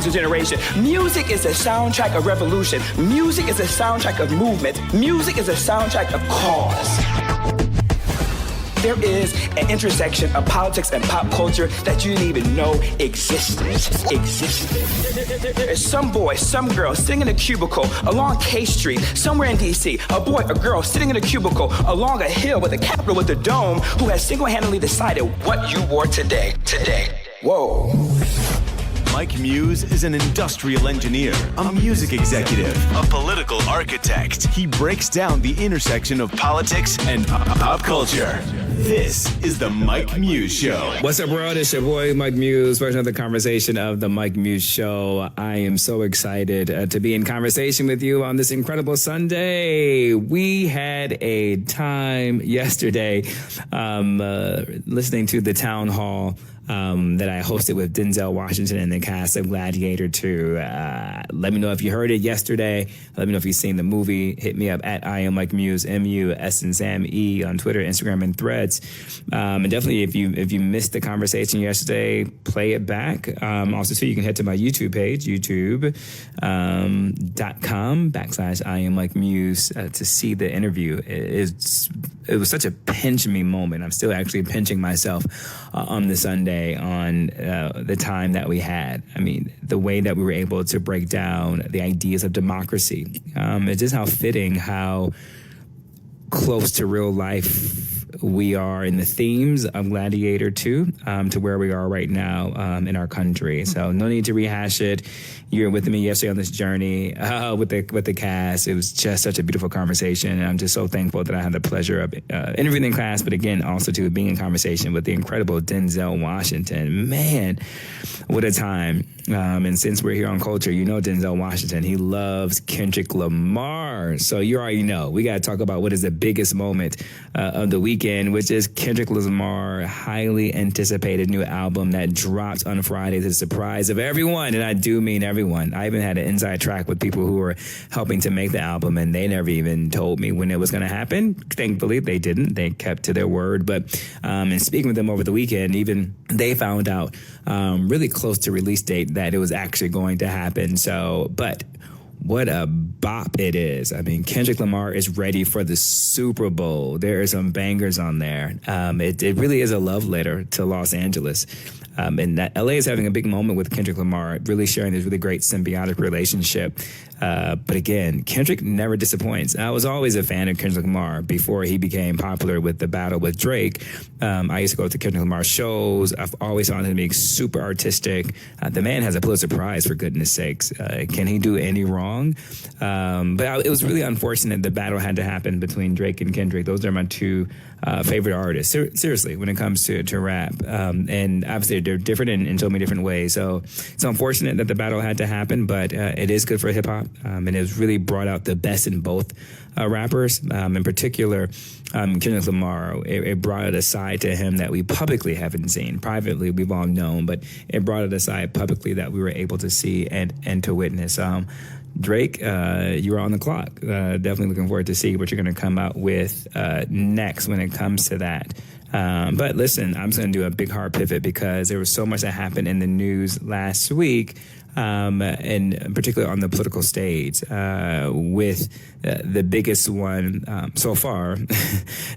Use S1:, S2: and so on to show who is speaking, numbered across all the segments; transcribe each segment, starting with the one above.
S1: defines a generation. Music is a soundtrack of revolution. Music is a soundtrack of movement. Music is a soundtrack of cause. There is an intersection of politics and pop culture that you didn't even know existed. There's some boy, some girl sitting in a cubicle along K Street, somewhere in DC. A boy, a girl sitting in a cubicle along a hill with a Capitol with a dome who has single-handedly decided what you wore today. Whoa.
S2: Mike Muse is an industrial engineer, a music executive, a political architect. He breaks down the intersection of politics and pop culture. This is the Mike Muse Show.
S3: What's up, world? It's your boy, Mike Muse, for another conversation of the Mike Muse Show. I am so excited to be in conversation with you on this incredible Sunday. We had a time yesterday listening to the town hall that I hosted with Denzel Washington and the cast of Gladiator 2. Let me know if you heard it yesterday. Let me know if you've seen the movie. Hit me up at I am Mike Muse, M-U-S and Sam E on Twitter, Instagram, and Threads. And definitely, if you missed the conversation yesterday, play it back. Also, too, you can head to my YouTube page, youtube.com/I am Mike Muse to see the interview. It was such a pinch me moment. I'm still actually pinching myself on the Sunday on the time that we had. I mean, the way that we were able to break down the ideas of democracy. It's just how fitting, how close to real life we are in the themes of Gladiator 2 to where we are right now in our country. So no need to rehash it. You were with me yesterday on this journey with the cast. It was just such a beautiful conversation, and I'm just so thankful that I had the pleasure of interviewing the class, but again, also to being in conversation with the incredible Denzel Washington. Man, what a time. And since we're here on Culture, you know Denzel Washington, he loves Kendrick Lamar. So you already know, we got to talk about what is the biggest moment of the weekend, which is Kendrick Lamar, highly anticipated new album that dropped on Friday to the surprise of everyone. And I do mean everyone. I even had an inside track with people who were helping to make the album, and they never even told me when it was going to happen. Thankfully, they didn't. They kept to their word. But in speaking with them over the weekend, even they found out really close to release date that it was actually going to happen. So, but what a bop it is. I mean, Kendrick Lamar is ready for the Super Bowl. There are some bangers on there. It really is a love letter to Los Angeles. And that LA is having a big moment with Kendrick Lamar, really sharing this really great symbiotic relationship. But again, Kendrick never disappoints. I was always a fan of Kendrick Lamar before he became popular with the battle with Drake. I used to go to Kendrick Lamar shows. I've always found him being super artistic. The man has a Pulitzer Prize, for goodness sakes. Can he do any wrong? But it was really unfortunate the battle had to happen between Drake and Kendrick. Those are my two favorite artists, seriously, when it comes to rap. And obviously they're different in so many different ways. So it's unfortunate that the battle had to happen, but it is good for hip hop. And it's really brought out the best in both rappers. In particular, Kendrick Lamar, it brought it a side to him that we publicly haven't seen. Privately, we've all known, but it brought it aside publicly that we were able to see and to witness. Drake, you are on the clock. Definitely looking forward to see what you're going to come out with next when it comes to that. But listen, I'm just going to do a big hard pivot because there was so much that happened in the news last week, and particularly on the political stage, with the biggest one so far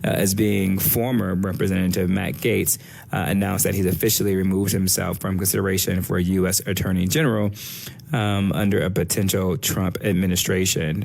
S3: as being former Representative Matt Gaetz announced that he's officially removed himself from consideration for a U.S. Attorney General under a potential Trump administration.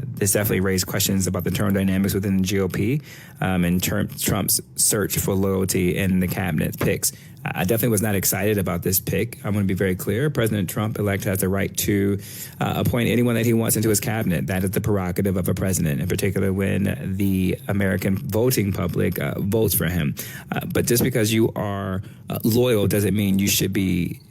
S3: This definitely raised questions about the term dynamics within the GOP and Trump's search for loyalty in the cabinet picks. I definitely was not excited about this pick. I'm going to be very clear. President Trump-elect has the right to appoint anyone that he wants into his cabinet. That is the prerogative of a president, in particular when the American voting public votes for him. But just because you are loyal doesn't mean you should be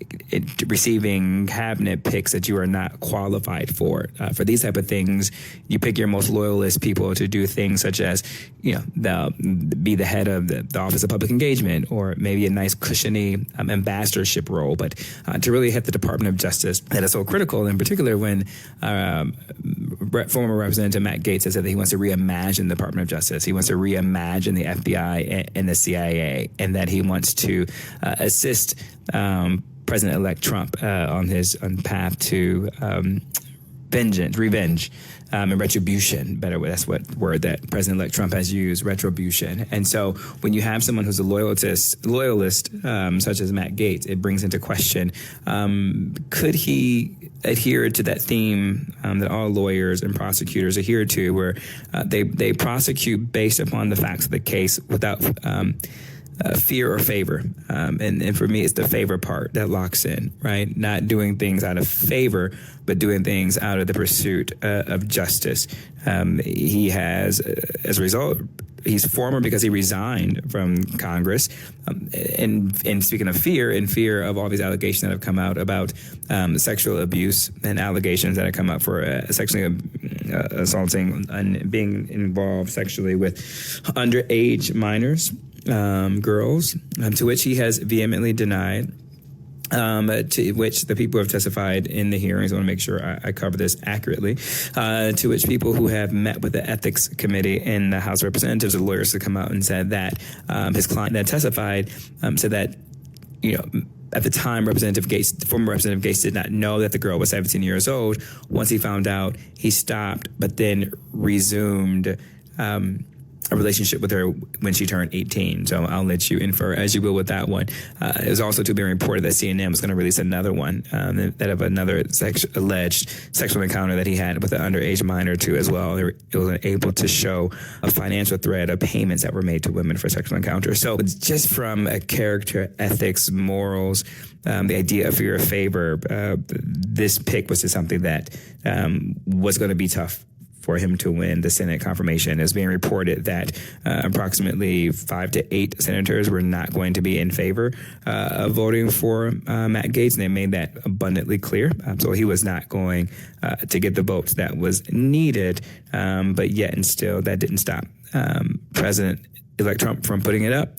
S3: receiving cabinet picks that you are not qualified for. For these type of things, you pick your most loyalist people to do things such as, be the head of the Office of Public Engagement, or maybe a nice cushiony ambassadorship role. But to really hit the Department of Justice, that is so critical, in particular when former Representative Matt Gaetz has said that he wants to reimagine the Department of Justice. He wants to reimagine the FBI and the CIA, and that he wants to assist President-elect Trump on his path to revenge, and retribution. That's what word that President-elect Trump has used, retribution. And so when you have someone who's a loyalist, such as Matt Gaetz, it brings into question, could he adhere to that theme that all lawyers and prosecutors adhere to, where they prosecute based upon the facts of the case without fear or favor. And for me, it's the favor part that locks in, right? Not doing things out of favor, but doing things out of the pursuit of justice. He has, as a result, he's former because he resigned from Congress. And speaking of fear, in fear of all these allegations that have come out about sexual abuse and allegations that have come out for sexually assaulting and being involved sexually with underage minors. Girls, to which he has vehemently denied, to which the people who have testified in the hearings, I want to make sure I cover this accurately, to which people who have met with the ethics committee in the House of Representatives, the lawyers have come out and said that his client that testified said that, at the time, former Representative Gaetz did not know that the girl was 17 years old. Once he found out, he stopped, but then resumed a relationship with her when she turned 18. So I'll let you infer as you will with that one. It was also to be reported that CNN was going to release another one, that of another alleged sexual encounter that he had with an underage minor too as well. It was able to show a financial thread of payments that were made to women for sexual encounters. So it's just from a character, ethics, morals, the idea of fear or favor, this pick was just something that was going to be tough for him to win the Senate confirmation. It's being reported that approximately 5 to 8 senators were not going to be in favor of voting for Matt Gaetz, and they made that abundantly clear. So he was not going to get the votes that was needed, but yet and still that didn't stop President-elect Trump from putting it up,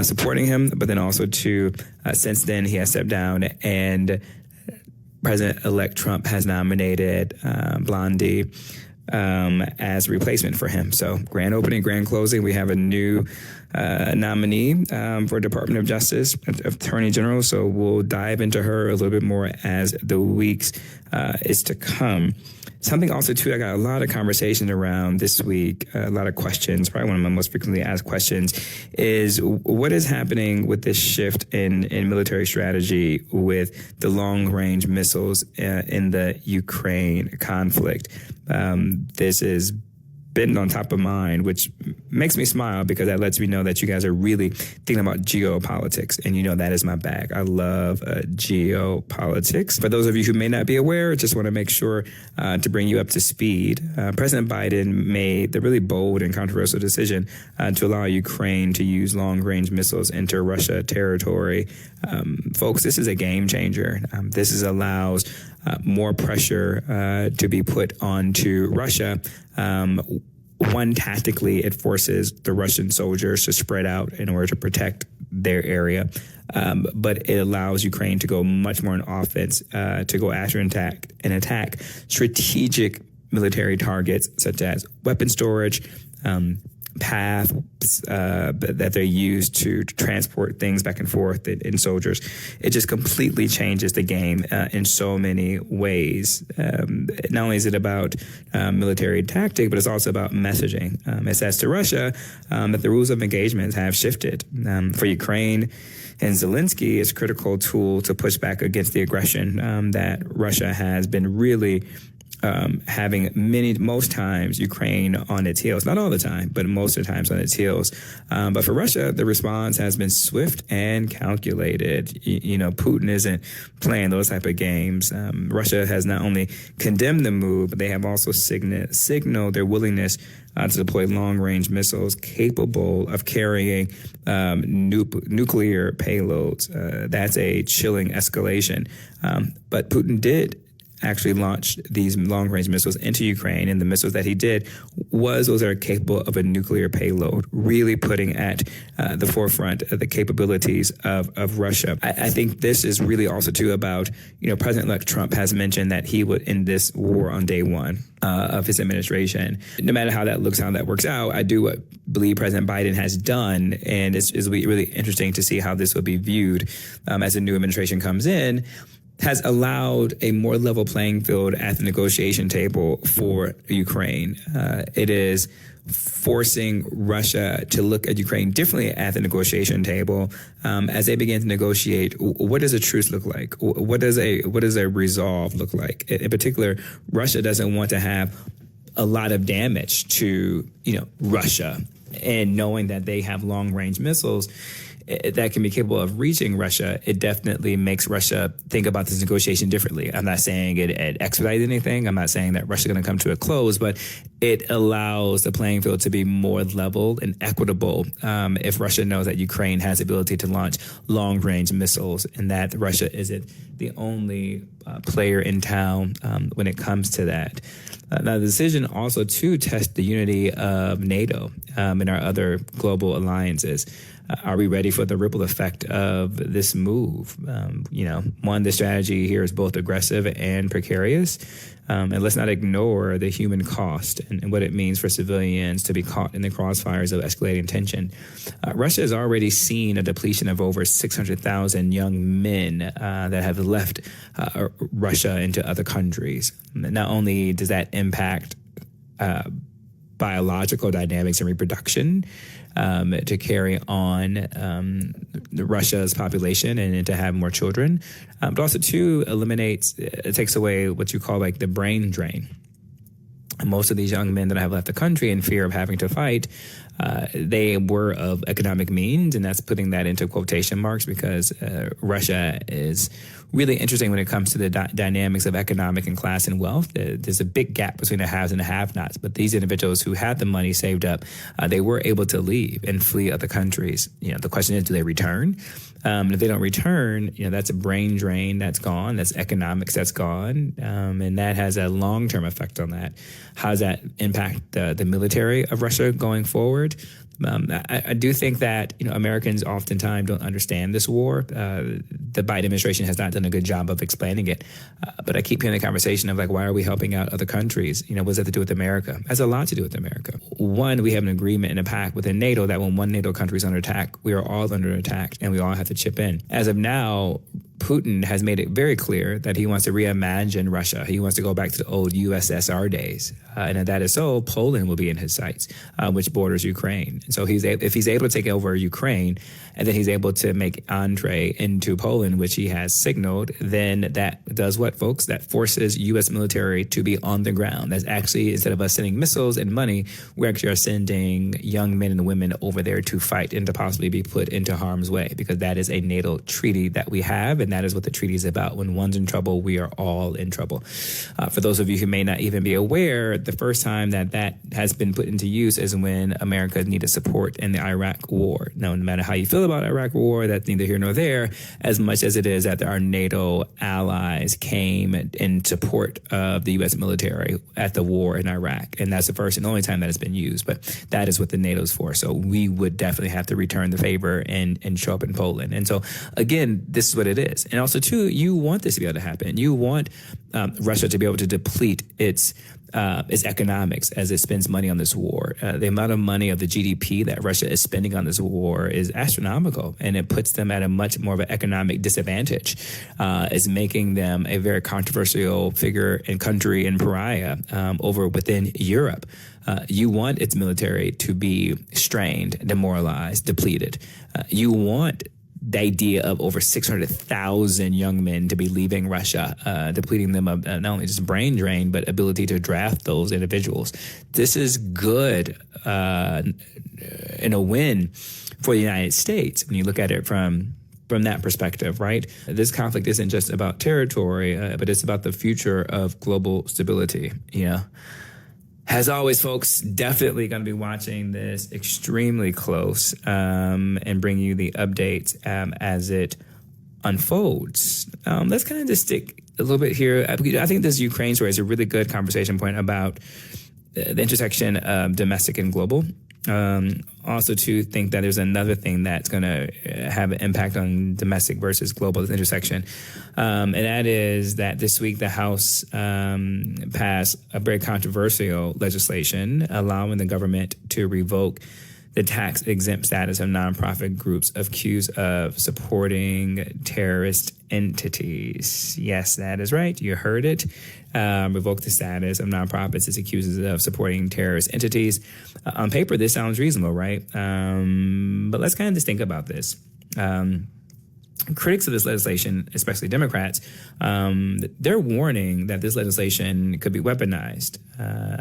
S3: supporting him, but then also since then he has stepped down, and President-elect Trump has nominated Blondie as a replacement for him. So grand opening, grand closing. We have a new nominee for Department of Justice, Attorney General. So we'll dive into her a little bit more as the weeks is to come. Something also, too, I got a lot of conversations around this week, a lot of questions. Probably one of my most frequently asked questions is what is happening with this shift in military strategy with the long-range missiles in the Ukraine conflict. This is been on top of mind, which makes me smile because that lets me know that you guys are really thinking about geopolitics. And that is my bag. I love geopolitics. For those of you who may not be aware, just want to make sure to bring you up to speed. President Biden made the really bold and controversial decision to allow Ukraine to use long-range missiles into Russia territory. Folks, this is a game changer. This allows more pressure to be put onto Russia. One, tactically, it forces the Russian soldiers to spread out in order to protect their area. But it allows Ukraine to go much more in offense, to go after and attack strategic military targets such as weapon storage, paths that they use to transport things back and forth in soldiers. It just completely changes the game in so many ways. Not only is it about military tactic, but it's also about messaging. It says to Russia that the rules of engagement have shifted. For Ukraine and Zelensky, it's a critical tool to push back against the aggression that Russia has been really having most times Ukraine on its heels, not all the time, but most of the times on its heels. But for Russia, the response has been swift and calculated. Putin isn't playing those type of games. Russia has not only condemned the move, but they have also signaled their willingness to deploy long-range missiles capable of carrying nuclear payloads. That's a chilling escalation. But Putin did actually launched these long-range missiles into Ukraine, and the missiles that he did those are capable of a nuclear payload, really putting at the forefront of the capabilities of Russia. I think this is really also too about, President-elect Trump has mentioned that he would end this war on day one of his administration. No matter how that looks, how that works out, I do believe President Biden has done, and it's really interesting to see how this will be viewed as a new administration comes in, has allowed a more level playing field at the negotiation table for Ukraine. It is forcing Russia to look at Ukraine differently at the negotiation table as they begin to negotiate. What does a truce look like? What does a resolve look like? In particular, Russia doesn't want to have a lot of damage to Russia, and knowing that they have long range missiles that can be capable of reaching Russia, it definitely makes Russia think about this negotiation differently. I'm not saying it expedites anything. I'm not saying that Russia's going to come to a close, but it allows the playing field to be more level and equitable if Russia knows that Ukraine has the ability to launch long-range missiles, and that Russia isn't the only player in town when it comes to that. Now, the decision also to test the unity of NATO and our other global alliances. Are we ready for the ripple effect of this move? One, the strategy here is both aggressive and precarious. And let's not ignore the human cost and what it means for civilians to be caught in the crossfires of escalating tension. Russia has already seen a depletion of over 600,000 young men that have left Russia into other countries. Not only does that impact biological dynamics and reproduction, to carry on Russia's population and to have more children, but also it takes away what you call like the brain drain. Most of these young men that have left the country in fear of having to fight, they were of economic means, and that's putting that into quotation marks because Russia is really interesting when it comes to the dynamics of economic and class and wealth. There's a big gap between the haves and the have-nots, but these individuals who had the money saved up, they were able to leave and flee other countries. The question is, do they return? If they don't return, that's a brain drain that's gone. That's economics that's gone, and that has a long-term effect on that. How does that impact the military of Russia going forward? I do think that Americans oftentimes don't understand this war. The Biden administration has not done a good job of explaining it. But I keep hearing the conversation of why are we helping out other countries? What does that have to do with America? It has a lot to do with America. One, we have an agreement and a pact within NATO that when one NATO country is under attack, we are all under attack and we all have to chip in. As of now, Putin has made it very clear that he wants to reimagine Russia. He wants to go back to the old USSR days. And if that is so, Poland will be in his sights, which borders Ukraine. And so if he's able to take over Ukraine and then he's able to make entree into Poland, which he has signaled, then that does what, folks? That forces U.S. military to be on the ground. That's actually, instead of us sending missiles and money, we actually are sending young men and women over there to fight and to possibly be put into harm's way, because that is a NATO treaty that we have, and that is what the treaty is about. When one's in trouble, we are all in trouble. For those of you who may not even be aware, the first time that has been put into use is when America needed support in the Iraq war. Now, no matter how you feel about Iraq war, that's neither here nor there, as much as it is that our NATO allies came in support of the U.S. military at the war in Iraq. And that's the first and only time that it's been used. But that is what the NATO's for. So we would definitely have to return the favor and show up in Poland. And so, again, this is what it is. And also, too, you want this to be able to happen. You want Russia to be able to deplete its economics as it spends money on this war. The amount of money of the GDP that Russia is spending on this war is astronomical, and it puts them at a much more of an economic disadvantage. It's making them a very controversial figure and country and pariah over within Europe. You want its military to be strained, demoralized, depleted. You want the idea of over 600,000 young men to be leaving Russia, depleting them of not only just brain drain, but ability to draft those individuals. This is good and a win for the United States when you look at it from that perspective, right? This conflict isn't just about territory, but it's about the future of global stability. As always, folks, definitely going to be watching this extremely close and bring you the updates as it unfolds. Let's kind of just stick a little bit here. I think this Ukraine story is a really good conversation point about the intersection of domestic and global. Also, to think that there's another thing that's going to have an impact on domestic versus global intersection. And that is that this week the House passed a very controversial legislation allowing the government to revoke the tax-exempt status of nonprofit groups accused of supporting terrorist entities. Yes, that is right. You heard it. Revoke the status of nonprofits as accused of supporting terrorist entities. On paper, this sounds reasonable, right? But let's kind of just think about this. Critics of this legislation, especially Democrats, they're warning that this legislation could be weaponized.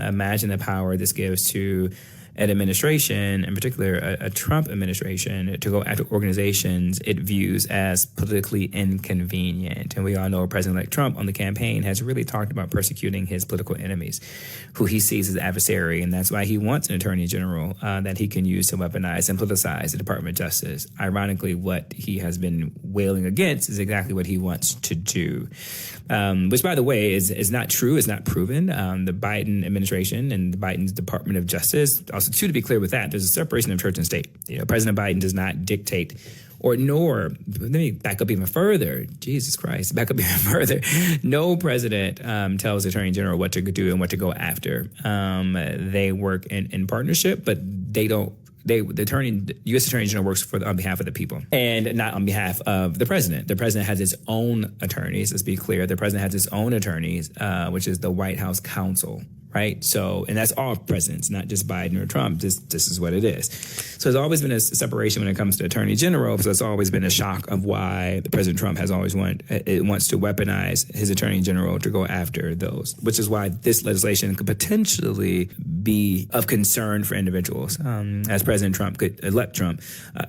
S3: Imagine the power this gives to an administration, in particular a Trump administration, to go after organizations it views as politically inconvenient. And we all know President-elect Trump on the campaign has really talked about persecuting his political enemies, who he sees as adversary. And that's why he wants an attorney general that he can use to weaponize and politicize the Department of Justice. Ironically, what he has been wailing against is exactly what he wants to do. Which, by the way, is not true. It's not proven. The Biden administration and Biden's Department of Justice, also, too, to be clear with that, there's a separation of church and state. President Biden does not dictate let me back up even further. Jesus Christ, back up even further. No president tells the attorney general what to do and what to go after. They work in partnership, but they don't. The U.S. Attorney General works on behalf of the people and not on behalf of the president. The president has his own attorneys. Let's be clear. The president has his own attorneys, which is the White House counsel. Right. So, and that's all presidents, not just Biden or Trump. This is what it is. So there's always been a separation when it comes to attorney general. So it's always been a shock of why the President Trump has always wants to weaponize his attorney general to go after those, which is why this legislation could potentially be of concern for individuals, as President Trump could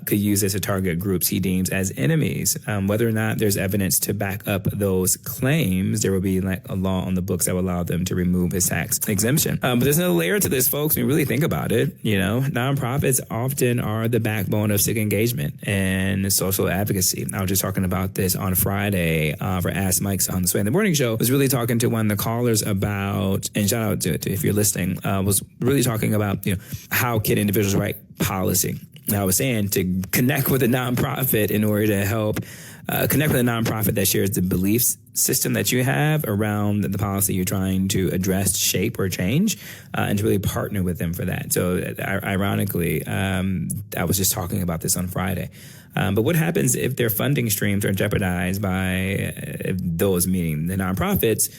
S3: use this to target groups he deems as enemies. Whether or not there's evidence to back up those claims, there will be like a law on the books that will allow them to remove his tax exemption. But there's another layer to this, folks. When you really think about it, nonprofits often are the backbone of civic engagement and social advocacy. I was just talking about this on Friday for Ask Mike's on the Sway in the Morning Show. I was really talking to one of the callers about, and shout out to if you're listening, was really talking about, how can individuals write policy. And I was saying to connect with a nonprofit in order to help connect with a nonprofit that shares the beliefs system that you have around the policy you're trying to address, shape, or change, and to really partner with them for that. So ironically, I was just talking about this on Friday. But what happens if their funding streams are jeopardized by those, meaning the nonprofits,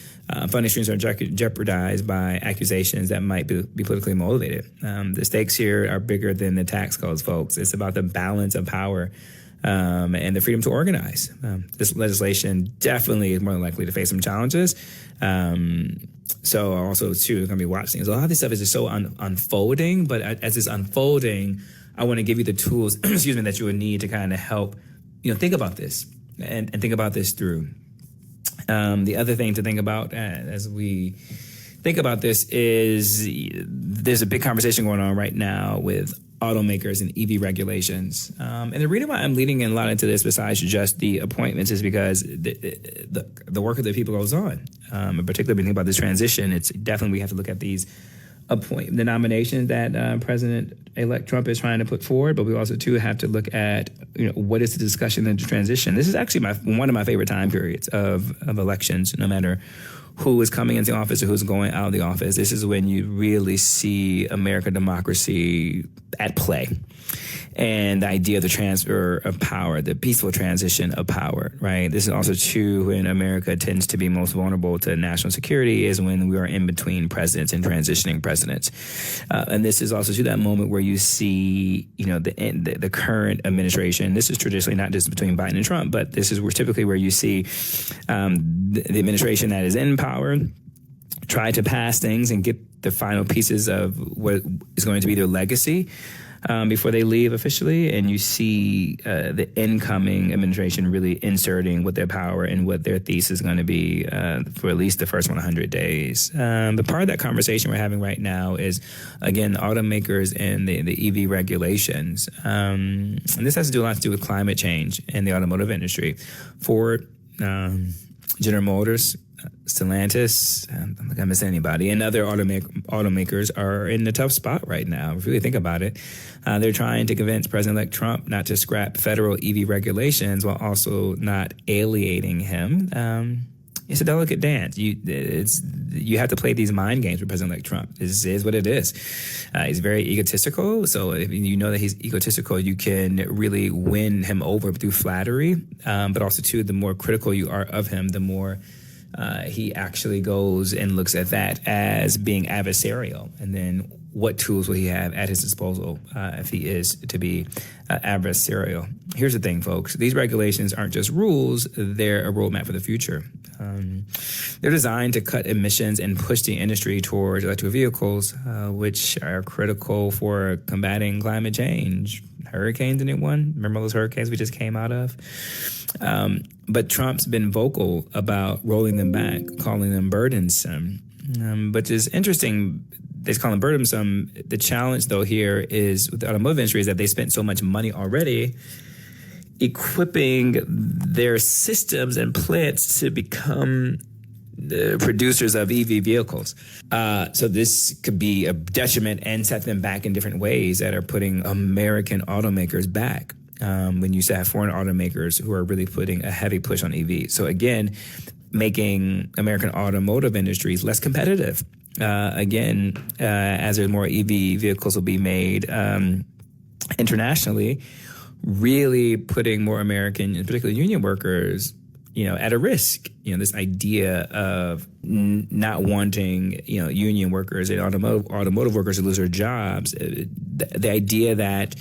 S3: funding streams are jeopardized by accusations that might be politically motivated? The stakes here are bigger than the tax codes, folks. It's about the balance of power and the freedom to organize. This legislation definitely is more than likely to face some challenges. So also, too, going to be watching. So a lot of this stuff is just so unfolding, but as it's unfolding, I want to give you the tools, that you would need to kind of help, think about this and think about this through. The other thing to think about as we think about this is there's a big conversation going on right now with automakers and EV regulations. And the reason why I'm leading in a lot into this, besides just the appointments, is because the work of the people goes on. In particular, when we think about this transition, it's definitely we have to look at the nominations that President-elect Trump is trying to put forward, but we also too have to look at what is the discussion in the transition. This is actually one of my favorite time periods of elections, no matter who is coming into office or who's going out of the office. This is when you really see American democracy at play. And the idea of the transfer of power, the peaceful transition of power, right? This is also true when America tends to be most vulnerable to national security, is when we are in between presidents and transitioning presidents. And this is also to that moment where you see, the current administration. This is traditionally not just between Biden and Trump, but this is typically where you see the administration that is in power try to pass things and get the final pieces of what is going to be their legacy before they leave officially, and you see the incoming administration really inserting what their power and what their thesis is going to be for at least the first 100 days. But part of that conversation we're having right now is, again, automakers and the EV regulations. And this has to do a lot to do with climate change in the automotive industry. Ford, General Motors, Stellantis, I'm not going to miss anybody, and other automakers are in a tough spot right now. If you really think about it, they're trying to convince President-elect Trump not to scrap federal EV regulations while also not alienating him. It's a delicate dance. You have to play these mind games with President-elect Trump. This is what it is. He's very egotistical. So if you know that he's egotistical, you can really win him over through flattery. But also, too, the more critical you are of him, the more he actually goes and looks at that as being adversarial. And then what tools will he have at his disposal if he is to be adversarial? Here's the thing, folks. These regulations aren't just rules. They're a roadmap for the future. They're designed to cut emissions and push the industry towards electric vehicles, which are critical for combating climate change. Hurricanes, anyone? Remember those hurricanes we just came out of? But Trump's been vocal about rolling them back, calling them burdensome, which is interesting. They call them burdensome. The challenge, though, here is with the automotive industry is that they spent so much money already equipping their systems and plants to become the producers of EV vehicles. So this could be a detriment and set them back in different ways that are putting American automakers back. When you have foreign automakers who are really putting a heavy push on EVs. So again, making American automotive industries less competitive. As there's more EV vehicles will be made internationally, really putting more American, and particularly union workers, at a risk. This idea of not wanting, union workers and automotive workers to lose their jobs. The idea that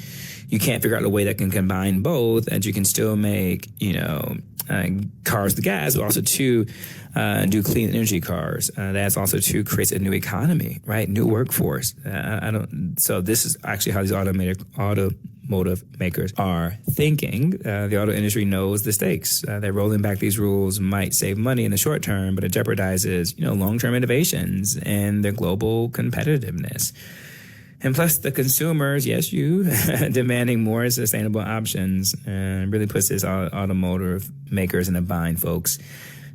S3: you can't figure out a way that can combine both, and you can still make, cars with gas, but also to do clean energy cars. That's also to create a new economy, right? New workforce. So this is actually how these automotive makers are thinking. The auto industry knows the stakes. That rolling back these rules might save money in the short term, but it jeopardizes, long-term innovations and their global competitiveness. And plus the consumers, yes, you, demanding more sustainable options, really puts these automotive makers in a bind, folks.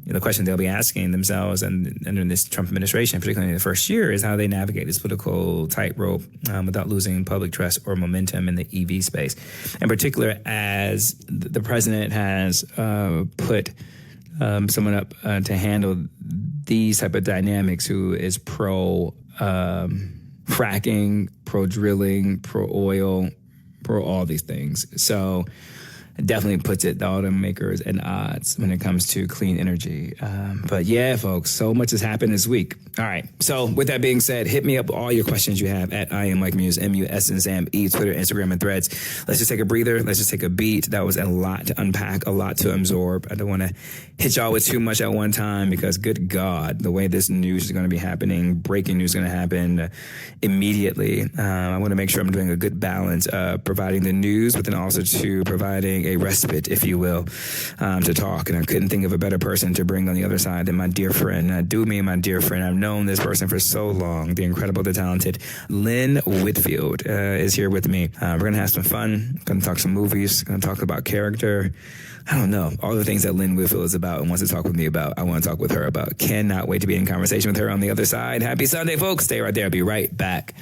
S3: The question they'll be asking themselves and under this Trump administration, particularly in the first year, is how they navigate this political tightrope without losing public trust or momentum in the EV space. In particular, as the president has put someone up to handle these type of dynamics who is pro fracking, pro-drilling, pro-oil, pro all these things. So it definitely puts the automakers at odds when it comes to clean energy. But yeah, folks, so much has happened this week. All right. So with that being said, hit me up with all your questions you have at I am Mike Muse, M-U-S-N-S-A-M-E, Twitter, Instagram, and Threads. Let's just take a breather. Let's just take a beat. That was a lot to unpack, a lot to absorb. I don't want to hit y'all with too much at one time because, good God, the way this news is going to be happening, breaking news is going to happen immediately. I want to make sure I'm doing a good balance of providing the news, but then also to providing a respite, if you will, to talk. And I couldn't think of a better person to bring on the other side than my dear friend, my dear friend. I've known this person for so long. The incredible, the talented Lynn Whitfield is here with me. We're going to have some fun. Going to talk some movies. Going to talk about character. I don't know, all the things that Lynn Whitfield is about and wants to talk with me about, I want to talk with her about. Cannot wait to be in conversation with her on the other side. Happy Sunday, folks. Stay right there. I'll be right back.